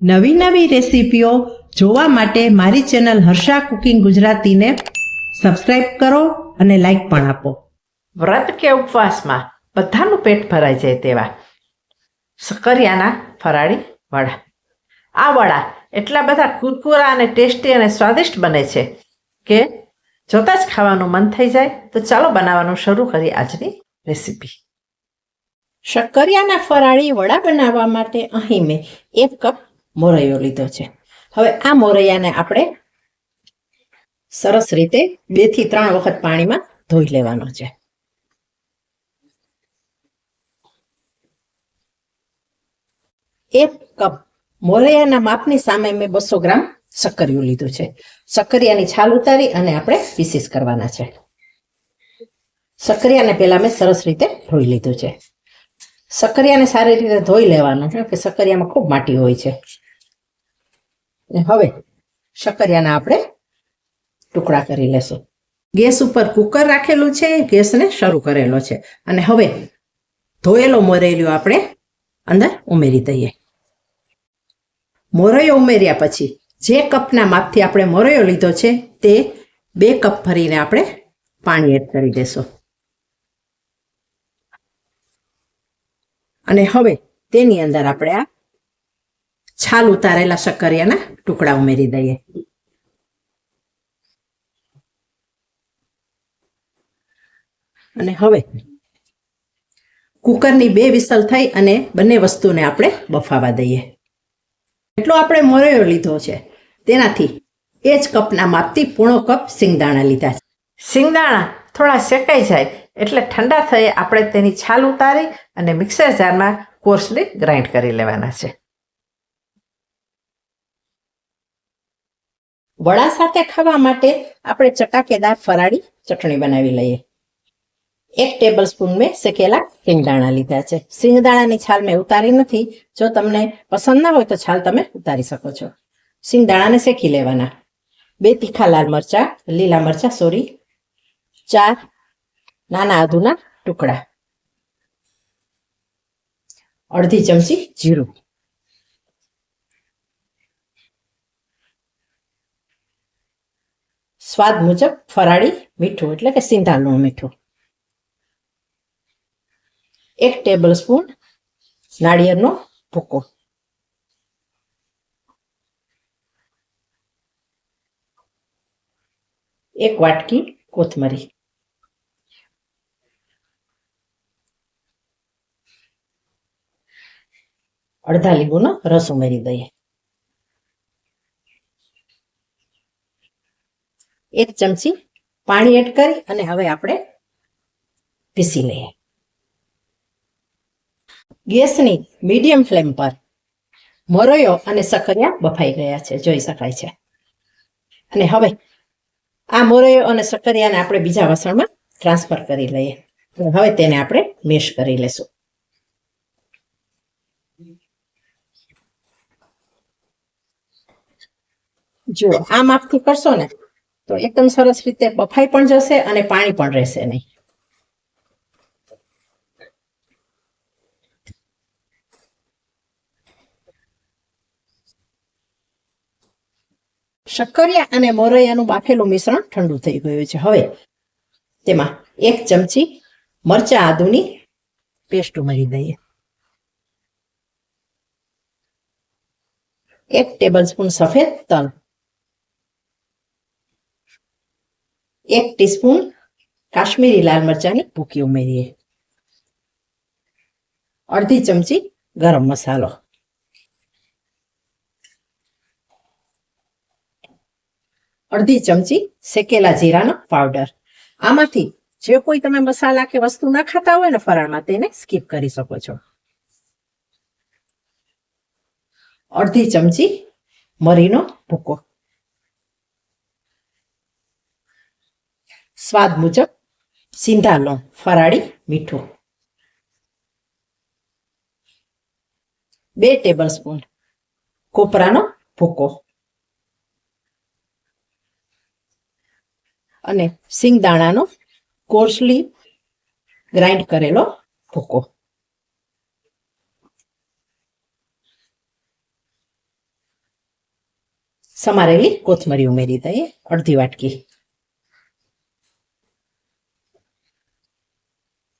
નવી નવી રેસીપીઓ જોવા માટે મારી ચેનલ હર્ષા કુકિંગ ગુજરાતીને સબસ્ક્રાઇબ કરો અને લાઈક પણ આપો. વ્રત કે ઉપવાસમાં બધાનું પેટ ભરાઈ જાય તેવા શક્કરિયાના ફરાળી વડા. આ વડા એટલા બધા કુરકુરા અને ટેસ્ટી અને સ્વાદિષ્ટ બને છે કે જોતાં જ ખાવાનું મન થઈ જાય. તો ચાલો બનાવવાનું શરૂ કરીએ આજની રેસીપી. શક્કરિયાના ફરાળી વડા બનાવવા માટે અહીં મેં 1 કપ મોરૈયો લીધો છે. હવે આ મોરૈયાને આપણે સરસ રીતે 2 થી 3 વખત પાણીમાં ધોઈ લેવાનો છે. એક કપ મોરૈયાના માપની સામે મેં 200 ગ્રામ શક્કરિયું લીધું છે. શક્કરિયાની છાલ ઉતારી અને આપણે પીસીસ કરવાના છે. શક્કરિયાને પહેલા મેં સરસ રીતે ધોઈ લીધું છે. શક્કરિયાને સારી રીતે ધોઈ લેવાનું છે કે શક્કરિયામાં ખૂબ માટી હોય છે. હવે શક્કરિયાના આપણે ટુકડા કરી લેશું. ગેસ ઉપર કુકર રાખેલું છે, ગેસને શરૂ કરેલો છે અને હવે ધોયેલો મોરૈયો આપણે અંદર ઉમેરી દઈએ. મોરૈયો ઉમેર્યા પછી જે કપના માપથી આપણે મોરૈયો લીધો છે તે 2 કપ ભરીને આપણે પાણી એડ કરી દેશું અને હવે તેની અંદર આપણે આ છાલ ઉતારેલા શક્કરિયાના ટુકડા ઉમેરી દઈએ. અને હવે કુકરની 2 વિસલ થઈ અને બંને વસ્તુને આપણે બફાવા દઈએ. એટલો આપણે મોરૈયો લીધો છે તેનાથી એ જ કપના માપથી 1/2 કપ સિંગદાણા લીધા છે. સિંગદાણા થોડા શેકાઈ જાય એટલે ઠંડા થઈ આપણે તેની છાલ ઉતારી અને મિક્સર જારમાં કોર્સલી ગ્રાઇન્ડ કરી લેવાના છે. વડા સાથે ખાવા માટે આપણે ચટાકેદાર ફરાળી ચટણી બનાવી લઈએ. 1 ટેબલ સ્પૂન મેં શેકેલા સિંગદાણા લીધા છે. સિંગદાણાની છાલ મેં ઉતારી નથી. જો તમને પસંદ ના હોય તો છાલ તમે ઉતારી શકો છો. સિંગદાણાને શેકી લેવાના. 2 તીખા લીલા મરચા 4 નાના આદુના ટુકડા, અડધી ચમચી જીરું, સ્વાદ મુજબ ફરાળી મીઠું એટલે કે સિંધાલું મીઠું, 1 ટેબલ સ્પૂન નાળિયેરનો ભૂકો, એક વાટકી કોથમરી, અડધા લીંબુનો રસ ઉમેરી દઈએ, 1 ચમચી પાણી એડ કરી અને હવે આપણે પીસી લઈએ. ગેસની મીડિયમ ફ્લેમ પર મોરૈયો અને શક્કરિયા બફાઈ ગયા છે, જોઈ શકાય છે. અને હવે આ મોરૈયો અને શક્કરિયાને આપણે બીજા વાસણમાં ટ્રાન્સફર કરી લઈએ. હવે તેને આપણે મેશ કરી લેશું. જો આ માપથી કરશો ને તો એકદમ સરસ રીતે બફાઈ પણ જશે અને પાણી પણ રહેશે નહીં. શક્કરિયા અને મોરૈયાનું બાફેલું મિશ્રણ ઠંડુ થઈ ગયું છે. હવે તેમાં 1 ચમચી મરચા આદુની પેસ્ટ ઉમેરી દઈએ, 1 ટેબલ સ્પૂન સફેદ તલ, 1 ટીસ્પૂન કાશ્મીરી લાલ મરચાની ભૂકી ઉમેરીએ, અડધી ચમચી ગરમ મસાલો, અડધી ચમચી શેકેલા જીરાનો પાવડર. આમાંથી જે કોઈ તમે મસાલા કે વસ્તુ ના ખાતા હોય ને ફરાળમાં તેને સ્કીપ કરી શકો છો. અડધી ચમચી મરીનો ભૂકો, સ્વાદ મુજબ સિંધાલું ફરાળી મીઠું, 2 ટેબલ સ્પૂન કોપરાનો ભૂકો અને સિંગદાણાનો કોર્સલી ગ્રાઇન્ડ કરેલો ભૂકો. સમારેલી કોથમરી ઉમેરી દઈએ, અડધી વાટકી.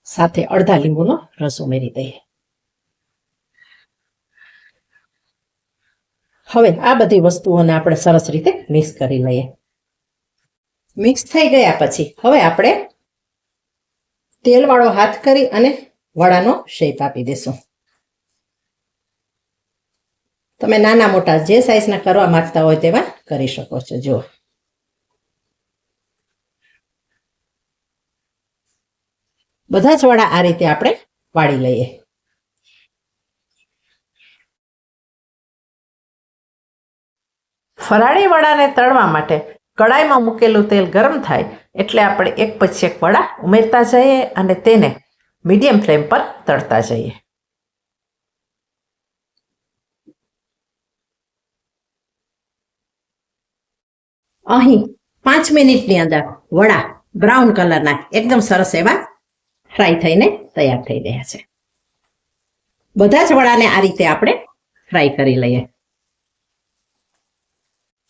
સાથે અડધા લીંબુનો રસ ઉમેરી દઈએ. હવે આ બધી વસ્તુઓને આપણે સરસ રીતે મિક્સ કરી લઈએ. મિક્સ થઈ ગયા પછી હવે આપણે તેલવાળો હાથ કરી અને વડાનો શેપ આપી દેશું. તમે નાના મોટા જે સાઈઝના કરવા માંગતા હોય તેવા કરી શકો છો. જુઓ, બધા જ વડા આ રીતે આપણે વાળી લઈએ. ફરાળી વડાને તળવા માટે કડાઈમાં મૂકેલું તેલ ગરમ થાય એટલે આપણે એક પછી એક વડા ઉમેરતા જઈએ અને તેને મીડિયમ ફ્લેમ પર તળતા જઈએ. અહીં 5 મિનિટની અંદર વડા બ્રાઉન કલરના એકદમ સરસ એવા ફ્રાય થઈને તૈયાર થઈ ગયા છે. બધા જ વડાને આ રીતે આપણે ફ્રાય કરી લઈએ.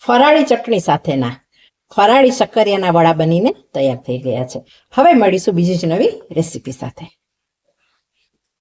ફરાળી ચટણી સાથેના ફરાળી શક્કરિયાના વડા બનીને તૈયાર થઈ ગયા છે. હવે મળીશું બીજી જ નવી રેસીપી સાથે.